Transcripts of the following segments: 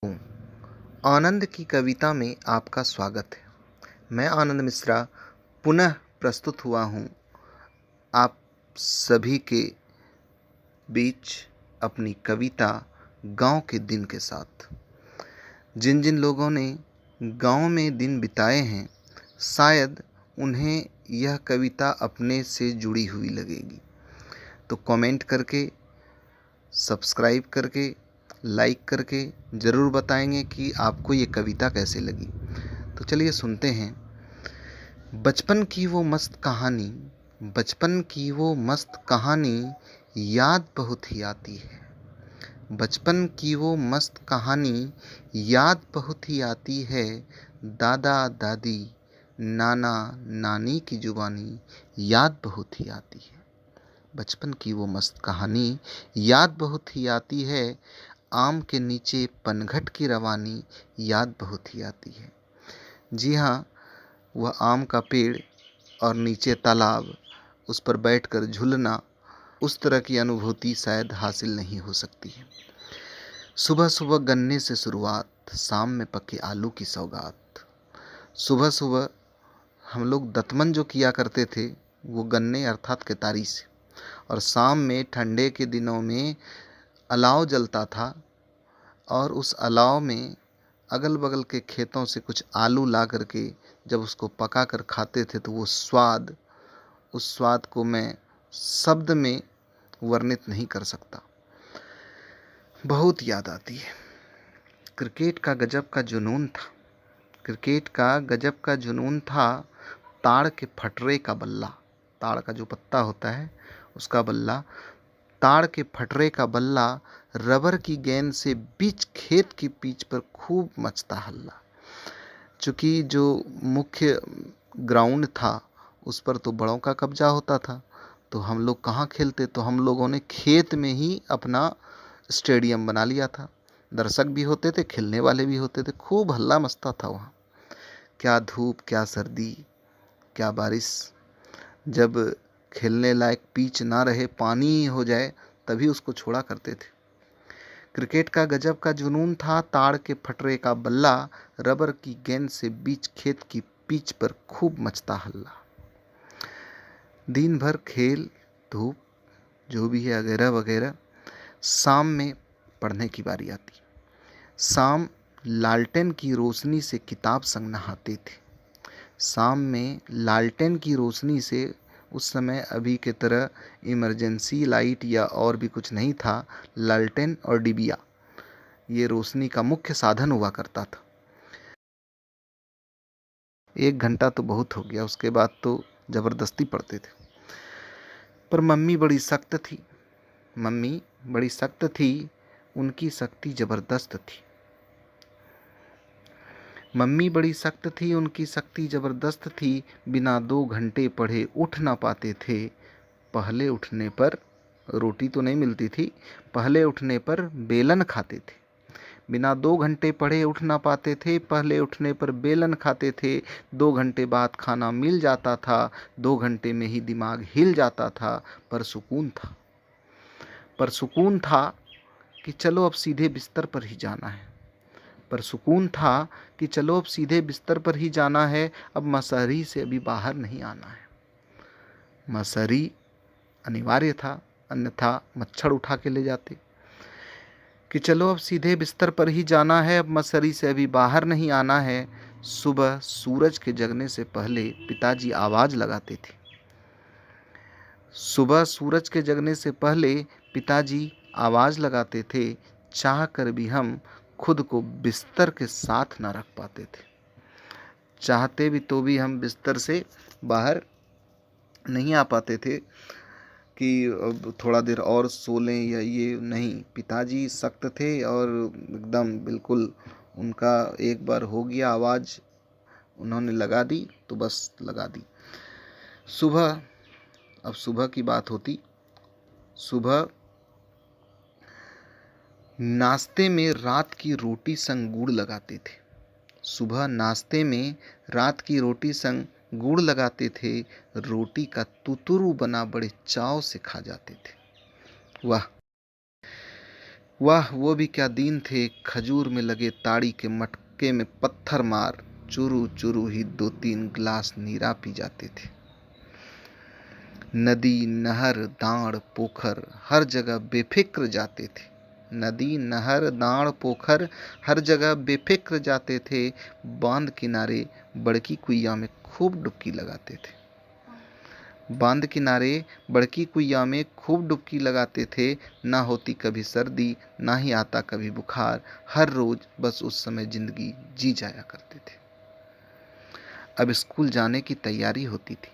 आनंद की कविता में आपका स्वागत है। मैं आनंद मिश्रा पुनः प्रस्तुत हुआ हूँ आप सभी के बीच अपनी कविता गांव के दिन के साथ। जिन जिन लोगों ने गांव में दिन बिताए हैं, शायद उन्हें यह कविता अपने से जुड़ी हुई लगेगी। तो कमेंट करके, सब्सक्राइब करके, लाइक करके ज़रूर बताएंगे कि आपको ये कविता कैसे लगी। तो चलिए सुनते हैं। बचपन की वो मस्त कहानी, बचपन की वो मस्त कहानी याद बहुत ही आती है। बचपन की वो मस्त कहानी याद बहुत ही आती है। दादा दादी, नाना नानी की जुबानी याद बहुत ही आती है। बचपन की वो मस्त कहानी याद बहुत ही आती है। आम के नीचे पनघट की रवानी याद बहुत ही आती है। जी हाँ, वह आम का पेड़ और नीचे तालाब, उस पर बैठकर झूलना, उस तरह की अनुभूति शायद हासिल नहीं हो सकती है। सुबह सुबह गन्ने से शुरुआत, शाम में पके आलू की सौगात। सुबह सुबह हम लोग दतमन जो किया करते थे वो गन्ने अर्थात केतारी से, और शाम में ठंडे के दिनों में अलाव जलता था और उस अलाव में अगल बगल के खेतों से कुछ आलू ला करके जब उसको पका कर खाते थे तो वो स्वाद, उस स्वाद को मैं शब्द में वर्णित नहीं कर सकता। बहुत याद आती है। क्रिकेट का गजब का जुनून था, क्रिकेट का गजब का जुनून था। ताड़ के फटरे का बल्ला, ताड़ का जो पत्ता होता है उसका बल्ला, ताड़ के फटरे का बल्ला, रबर की गेंद से बीच खेत की पिच पर खूब मचता हल्ला। चूँकि जो मुख्य ग्राउंड था उस पर तो बड़ों का कब्जा होता था, तो हम लोग कहाँ खेलते, तो हम लोगों ने खेत में ही अपना स्टेडियम बना लिया था। दर्शक भी होते थे, खेलने वाले भी होते थे, खूब हल्ला मचता था वहाँ। क्या धूप, क्या सर्दी, क्या बारिश। जब खेलने लायक पिच ना रहे, पानी ही हो जाए, तभी उसको छोड़ा करते थे। क्रिकेट का गजब का जुनून था। ताड़ के फटरे का बल्ला, रबर की गेंद से बीच खेत की पिच पर खूब मचता हल्ला। दिन भर खेल, धूप, जो भी है वगैरह वगैरह। शाम में पढ़ने की बारी आती। शाम लालटेन की रोशनी से किताब संग नहाते थे। शाम में लालटेन की रोशनी से, उस समय अभी के तरह इमरजेंसी लाइट या और भी कुछ नहीं था, लालटेन और डिबिया ये रोशनी का मुख्य साधन हुआ करता था। 1 घंटा तो बहुत हो गया, उसके बाद तो ज़बरदस्ती पढ़ते थे। पर मम्मी बड़ी सख्त थी, मम्मी बड़ी सख्त थी, उनकी सख्ती ज़बरदस्त थी। मम्मी बड़ी सख्त थी, उनकी सख्ती ज़बरदस्त थी। बिना 2 घंटे पढ़े उठ ना पाते थे। पहले उठने पर रोटी तो नहीं मिलती थी, पहले उठने पर बेलन खाते थे। बिना 2 घंटे पढ़े उठ ना पाते थे, पहले उठने पर बेलन खाते थे। 2 घंटे बाद खाना मिल जाता था, 2 घंटे में ही दिमाग हिल जाता था। पर सुकून था, पर सुकून था कि चलो अब सीधे बिस्तर पर ही जाना है। पर सुकून था कि चलो अब सीधे बिस्तर पर ही जाना है, अब मसहरी से अभी बाहर नहीं आना है। मसहरी अनिवार्य था, अन्यथा मच्छर उठा के ले जाते। कि चलो अब सीधे बिस्तर पर ही जाना है, अब मसहरी से अभी बाहर नहीं आना है। सुबह सूरज के जगने से पहले पिताजी आवाज़ लगाते थे। सुबह सूरज के जगने से पहले पिताजी आवाज़ लगाते थे। चाह कर भी हम खुद को बिस्तर के साथ ना रख पाते थे। चाहते भी तो भी हम बिस्तर से बाहर नहीं आ पाते थे कि अब थोड़ा देर और सो लें या ये नहीं। पिताजी सख्त थे और एकदम बिल्कुल, उनका एक बार हो गया आवाज़, उन्होंने लगा दी तो बस लगा दी। सुबह, अब सुबह की बात होती। सुबह नाश्ते में रात की रोटी संग गुड़ लगाते थे। सुबह नाश्ते में रात की रोटी संग गुड़ लगाते थे। रोटी का तुतुरु बना बड़े चाव से खा जाते थे। वाह, वाह वो भी क्या दिन थे, खजूर में लगे ताड़ी के मटके में पत्थर मार चुरू चुरू ही 2-3 गिलास नीरा पी जाते थे। नदी नहर दाड़ पोखर हर जगह बेफिक्र जाते थे। नदी नहर दाड़ पोखर हर जगह बेफिक्र जाते थे। बांध किनारे बड़की कुइया में खूब डुबकी लगाते थे। बांध किनारे बड़की कुइया में खूब डुबकी लगाते थे। ना होती कभी सर्दी, ना ही आता कभी बुखार। हर रोज बस उस समय जिंदगी जी जाया करते थे। अब स्कूल जाने की तैयारी होती थी।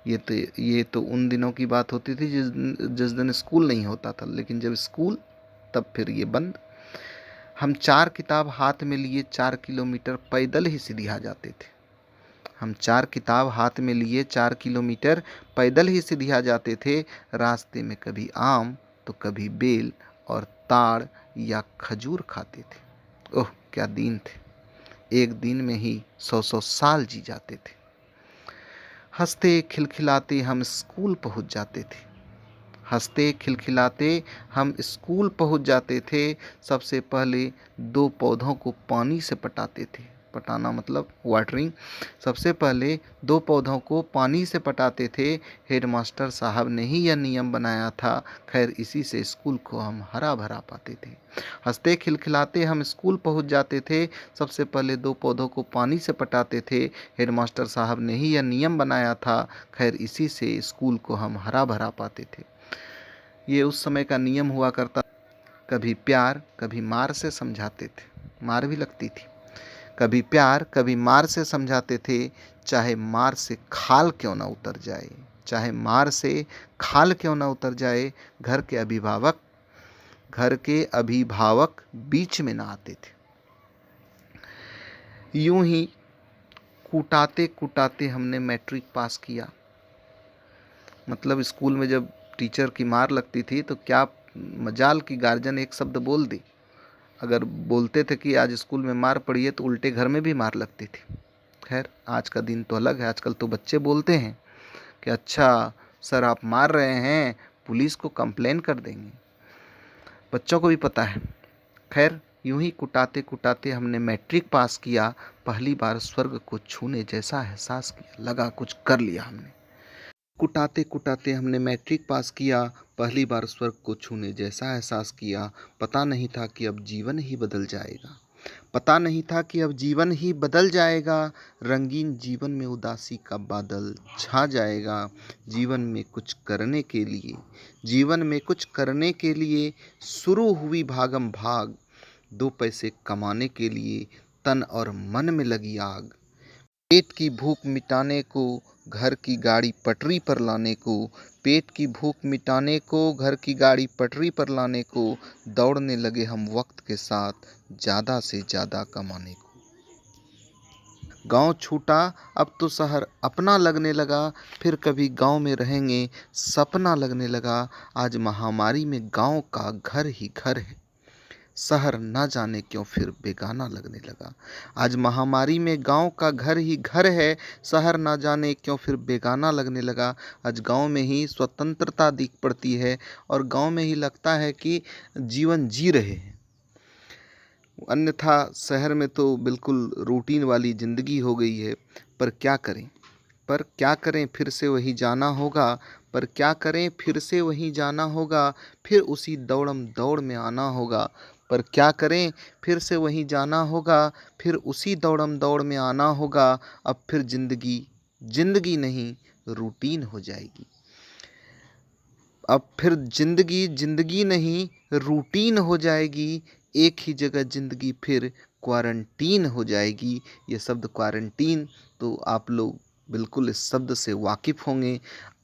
ये तो उन दिनों की बात होती थी जिस दिन स्कूल नहीं होता था, लेकिन जब स्कूल तब फिर ये बंद। हम 4 किताब हाथ में लिए 4 किलोमीटर पैदल ही सीढ़िया जाते थे। हम 4 किताब हाथ में लिए 4 किलोमीटर पैदल ही सीढ़िया जाते थे। रास्ते में कभी आम तो कभी बेल और ताड़ या खजूर खाते थे। ओह क्या दिन थे, एक दिन में ही 100-100 साल जी जाते थे। हंसते खिलखिलाते हम स्कूल पहुंच जाते थे। हंसते खिलखिलाते हम स्कूल पहुंच जाते थे। सबसे पहले 2 पौधों को पानी से पटाते थे। पटाना मतलब वाटरिंग। सबसे पहले 2 पौधों को पानी से पटाते थे। हेडमास्टर साहब ने ही यह नियम बनाया था। खैर इसी से स्कूल को हम हरा भरा पाते थे। हंसते खिलखिलाते हम स्कूल पहुंच जाते थे। सबसे पहले 2 पौधों को पानी से पटाते थे। हेडमास्टर साहब ने ही यह नियम बनाया था। खैर इसी से स्कूल को हम हरा भरा पाते थे। ये उस समय का नियम हुआ करता। कभी प्यार कभी मार से समझाते थे, मार भी लगती थी। कभी प्यार कभी मार से समझाते थे। चाहे मार से खाल क्यों ना उतर जाए, चाहे मार से खाल क्यों ना उतर जाए। घर के अभिभावक बीच में ना आते थे। यूं ही कुटाते कुटाते हमने मैट्रिक पास किया। मतलब स्कूल में जब टीचर की मार लगती थी तो क्या मजाल की गार्जियन एक शब्द बोल दी। अगर बोलते थे कि आज स्कूल में मार पड़ी है तो उल्टे घर में भी मार लगती थी। खैर आज का दिन तो अलग है। आजकल तो बच्चे बोलते हैं कि अच्छा सर आप मार रहे हैं, पुलिस को कंप्लेन कर देंगे। बच्चों को भी पता है। खैर यूं ही कुटाते कुटाते हमने मैट्रिक पास किया। पहली बार स्वर्ग को छूने जैसा एहसास किया, लगा कुछ कर लिया हमने। कुटाते कुटाते हमने मैट्रिक पास किया। पहली बार स्वर्ग को छूने जैसा एहसास किया। पता नहीं था कि अब जीवन ही बदल जाएगा। पता नहीं था कि अब जीवन ही बदल जाएगा। रंगीन जीवन में उदासी का बादल छा जाएगा। जीवन में कुछ करने के लिए, जीवन में कुछ करने के लिए शुरू हुई भागम भाग। 2 पैसे कमाने के लिए तन और मन में लगी आग। पेट की भूख मिटाने को, घर की गाड़ी पटरी पर लाने को। पेट की भूख मिटाने को, घर की गाड़ी पटरी पर लाने को। दौड़ने लगे हम वक्त के साथ, ज़्यादा से ज़्यादा कमाने को। गांव छूटा अब तो शहर अपना लगने लगा। फिर कभी गांव में रहेंगे सपना लगने लगा। आज महामारी में गांव का घर ही घर है, शहर ना जाने क्यों फिर बेगाना लगने लगा। आज महामारी में गांव का घर ही घर है, शहर ना जाने क्यों फिर बेगाना लगने लगा। आज गांव में ही स्वतंत्रता दिख पड़ती है और गांव में ही लगता है कि जीवन जी रहे हैं। अन्यथा शहर में तो बिल्कुल रूटीन वाली ज़िंदगी हो गई है। पर क्या करें, पर क्या करें, फिर से वही जाना होगा। पर क्या करें, फिर से वही जाना होगा। फिर उसी दौड़म दौड़ में आना होगा। पर क्या करें, फिर से वही जाना होगा। फिर उसी दौड़म दौड़ में आना होगा। अब फिर ज़िंदगी ज़िंदगी नहीं रूटीन हो जाएगी। अब फिर ज़िंदगी ज़िंदगी नहीं रूटीन हो जाएगी। एक ही जगह ज़िंदगी फिर क्वारंटीन हो जाएगी। ये शब्द क्वारंटीन तो आप लोग बिल्कुल इस शब्द से वाकिफ़ होंगे।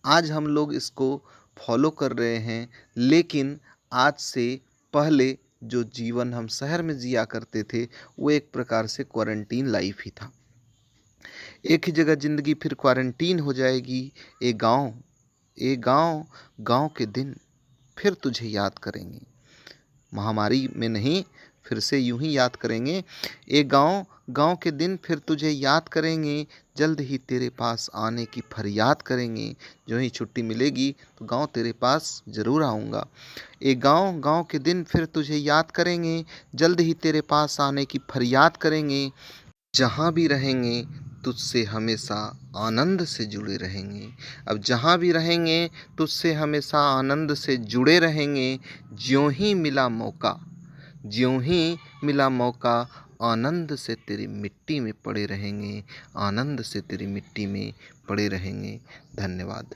आज हम लोग इसको फॉलो कर रहे हैं, लेकिन आज से पहले जो जीवन हम शहर में जिया करते थे वो एक प्रकार से क्वारंटीन लाइफ ही था। एक ही जगह ज़िंदगी फिर क्वारंटीन हो जाएगी। ए गाँव गाँव के दिन फिर तुझे याद करेंगे। महामारी में नहीं, फिर से यूं ही याद करेंगे। ए गाँव गाँव के दिन फिर तुझे याद करेंगे, जल्द ही तेरे पास आने की फरियाद करेंगे। जो ही छुट्टी मिलेगी तो गाँव तेरे पास ज़रूर आऊँगा। ए गाँव गाँव के दिन फिर तुझे याद करेंगे, जल्द ही तेरे पास आने की फरियाद करेंगे। जहाँ भी रहेंगे तुझसे हमेशा आनंद से जुड़े रहेंगे। अब जहाँ भी रहेंगे तुझसे हमेशा आनंद से जुड़े रहेंगे। ज्यों ही मिला मौका, ज्यों ही मिला मौका, आनंद से तेरी मिट्टी में पड़े रहेंगे, आनंद से तेरी मिट्टी में पड़े रहेंगे। धन्यवाद।